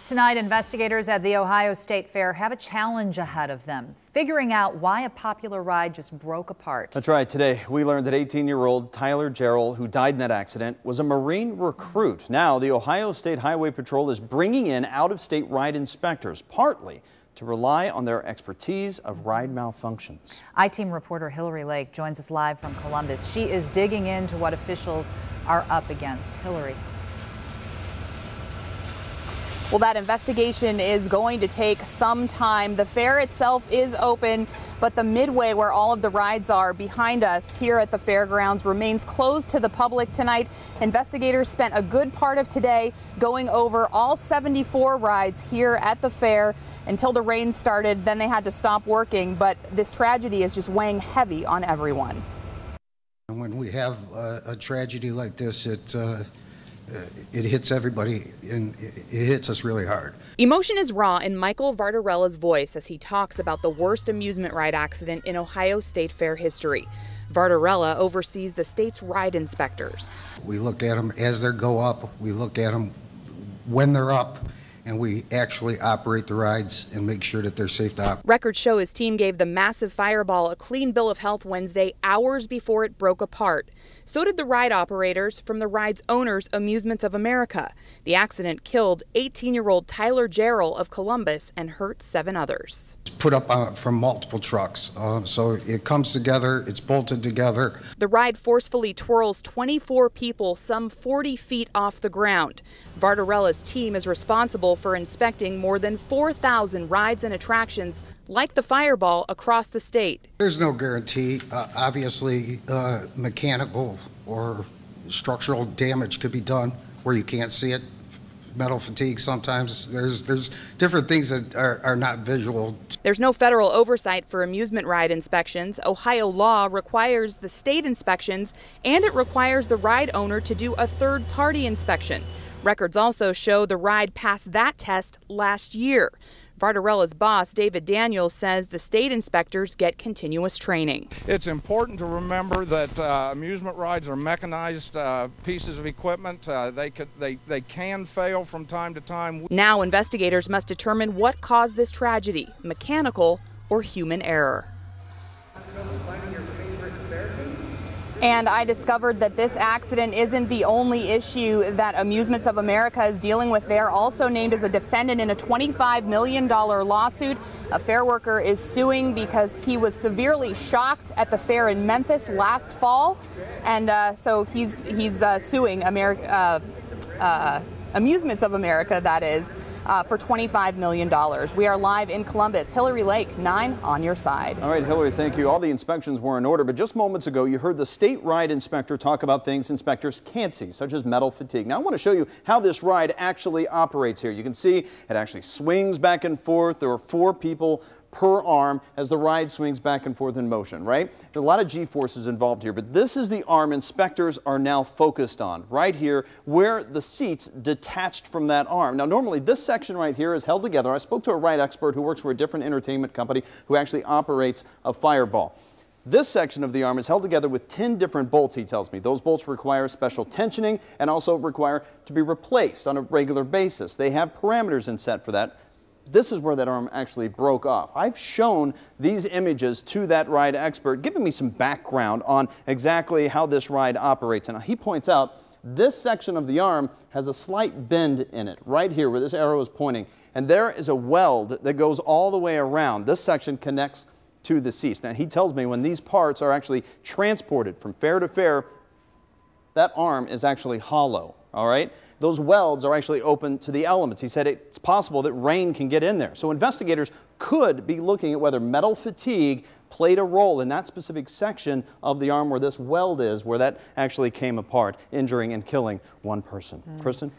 Tonight, investigators at the Ohio State Fair have a challenge ahead of them, figuring out why a popular ride just broke apart. That's right. Today, we learned that 18-year-old Tyler Jarrell, who died in that accident, was a Marine recruit. Now, the Ohio State Highway Patrol is bringing in out-of-state ride inspectors, partly to rely on their expertise of ride malfunctions. I-Team reporter Hillary Lake joins us live from Columbus. She is digging into what officials are up against. Hillary. Well, that investigation is going to take some time. The fair itself is open, but the midway where all of the rides are behind us here at the fairgrounds remains closed to the public tonight. Investigators spent a good part of today going over all 74 rides here at the fair until the rain started. Then they had to stop working, but this tragedy is just weighing heavy on everyone. When we have a tragedy like this, it hits everybody, and it hits us really hard. Emotion is raw in Michael Vardarella's voice as he talks about the worst amusement ride accident in Ohio State Fair history. Vardarella oversees the state's ride inspectors. We look at them as they go up, we look at them when they're up, and we actually operate the rides and make sure that they're safe to operate. Records show his team gave the massive Fireball a clean bill of health Wednesday, hours before it broke apart. So did the ride operators from the ride's owners, Amusements of America. The accident killed 18-year-old Tyler Jarrell of Columbus and hurt 7 others. It's put up from multiple trucks, so it comes together, it's bolted together. The ride forcefully twirls 24 people some 40 feet off the ground. Vardarella's team is responsible for inspecting more than 4,000 rides and attractions like the Fireball across the state. There's no guarantee. Obviously, mechanical or structural damage could be done where you can't see it. Metal fatigue sometimes. There's different things that are not visual. There's no federal oversight for amusement ride inspections. Ohio law requires the state inspections, and it requires the ride owner to do a third-party inspection. Records also show the ride passed that test last year. Vardarella's boss, David Daniels, says the state inspectors get continuous training. It's important to remember that amusement rides are mechanized pieces of equipment. They can fail from time to time. Now investigators must determine what caused this tragedy, mechanical or human error. And I discovered that this accident isn't the only issue that Amusements of America is dealing with. They are also named as a defendant in a $25 million lawsuit. A fair worker is suing because he was severely shocked at the fair in Memphis last fall. And so he's suing Amusements of America, that is, for $25 million. We are live in Columbus. Hillary Lake, 9 on your side. All right, Hillary, thank you. All the inspections were in order, but just moments ago, you heard the state ride inspector talk about things inspectors can't see, such as metal fatigue. Now, I want to show you how this ride actually operates here. You can see it actually swings back and forth. There are 4 people per arm as the ride swings back and forth in motion, right? There are a lot of G-forces involved here, but this is the arm inspectors are now focused on, right here, where the seats detached from that arm. Now, normally this section right here is held together. I spoke to a ride expert who works for a different entertainment company who actually operates a Fireball. This section of the arm is held together with 10 different bolts, he tells me. Those bolts require special tensioning and also require to be replaced on a regular basis. They have parameters in set for that. This is where that arm actually broke off. I've shown these images to that ride expert, giving me some background on exactly how this ride operates. And he points out this section of the arm has a slight bend in it, right here where this arrow is pointing. And there is a weld that goes all the way around. This section connects to the seats. Now, he tells me when these parts are actually transported from fair to fair, that arm is actually hollow, all right? Those welds are actually open to the elements. He said it's possible that rain can get in there. So investigators could be looking at whether metal fatigue played a role in that specific section of the arm where this weld is, where that actually came apart, injuring and killing 1 person. Kristen?